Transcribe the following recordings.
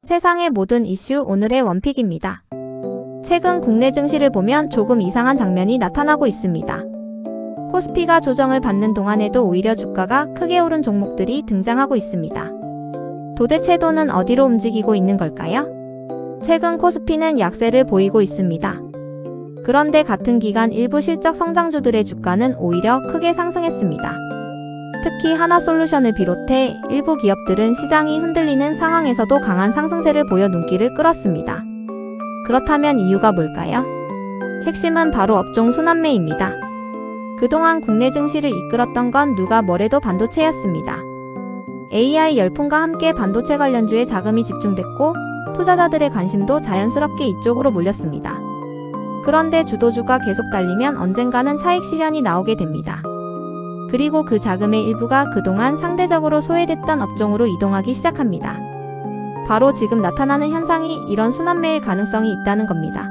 세상의 모든 이슈 오늘의 원픽입니다. 최근 국내 증시를 보면 조금 이상한 장면이 나타나고 있습니다. 코스피가 조정을 받는 동안에도 오히려 주가가 크게 오른 종목들이 등장하고 있습니다. 도대체 돈은 어디로 움직이고 있는 걸까요? 최근 코스피는 약세를 보이고 있습니다. 그런데 같은 기간 일부 실적 성장주들의 주가는 오히려 크게 상승했습니다. 특히 하나솔루션을 비롯해 일부 기업들은 시장이 흔들리는 상황에서도 강한 상승세를 보여 눈길을 끌었습니다. 그렇다면 이유가 뭘까요? 핵심은 바로 업종 순환매입니다. 그동안 국내 증시를 이끌었던 건 누가 뭐래도 반도체였습니다. AI 열풍과 함께 반도체 관련주에 자금이 집중됐고 투자자들의 관심도 자연스럽게 이쪽으로 몰렸습니다. 그런데 주도주가 계속 달리면 언젠가는 차익 실현이 나오게 됩니다. 그리고 그 자금의 일부가 그동안 상대적으로 소외됐던 업종으로 이동하기 시작합니다. 바로 지금 나타나는 현상이 이런 순환매일 가능성이 있다는 겁니다.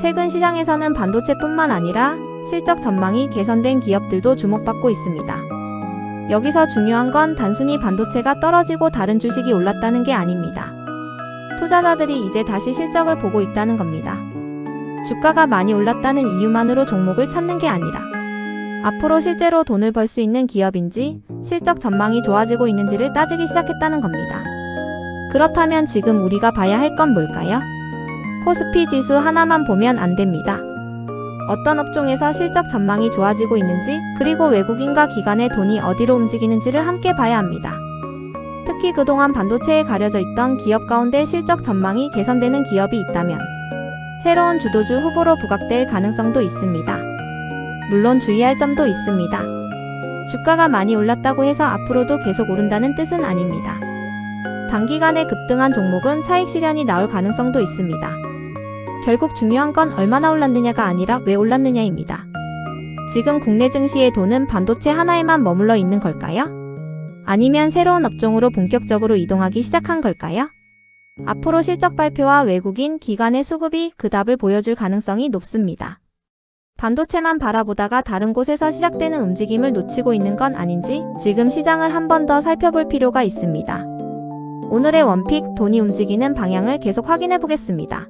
최근 시장에서는 반도체뿐만 아니라 실적 전망이 개선된 기업들도 주목받고 있습니다. 여기서 중요한 건 단순히 반도체가 떨어지고 다른 주식이 올랐다는 게 아닙니다. 투자자들이 이제 다시 실적을 보고 있다는 겁니다. 주가가 많이 올랐다는 이유만으로 종목을 찾는 게 아니라 앞으로 실제로 돈을 벌 수 있는 기업인지 실적 전망이 좋아지고 있는지를 따지기 시작했다는 겁니다. 그렇다면 지금 우리가 봐야 할 건 뭘까요? 코스피 지수 하나만 보면 안 됩니다. 어떤 업종에서 실적 전망이 좋아지고 있는지, 그리고 외국인과 기관의 돈이 어디로 움직이는지를 함께 봐야 합니다. 특히 그동안 반도체에 가려져 있던 기업 가운데 실적 전망이 개선되는 기업이 있다면 새로운 주도주 후보로 부각될 가능성도 있습니다. 물론 주의할 점도 있습니다. 주가가 많이 올랐다고 해서 앞으로도 계속 오른다는 뜻은 아닙니다. 단기간에 급등한 종목은 차익 실현이 나올 가능성도 있습니다. 결국 중요한 건 얼마나 올랐느냐가 아니라 왜 올랐느냐입니다. 지금 국내 증시의 돈은 반도체 하나에만 머물러 있는 걸까요? 아니면 새로운 업종으로 본격적으로 이동하기 시작한 걸까요? 앞으로 실적 발표와 외국인, 기관의 수급이 그 답을 보여줄 가능성이 높습니다. 반도체만 바라보다가 다른 곳에서 시작되는 움직임을 놓치고 있는 건 아닌지 지금 시장을 한 번 더 살펴볼 필요가 있습니다. 오늘의 원픽, 돈이 움직이는 방향을 계속 확인해 보겠습니다.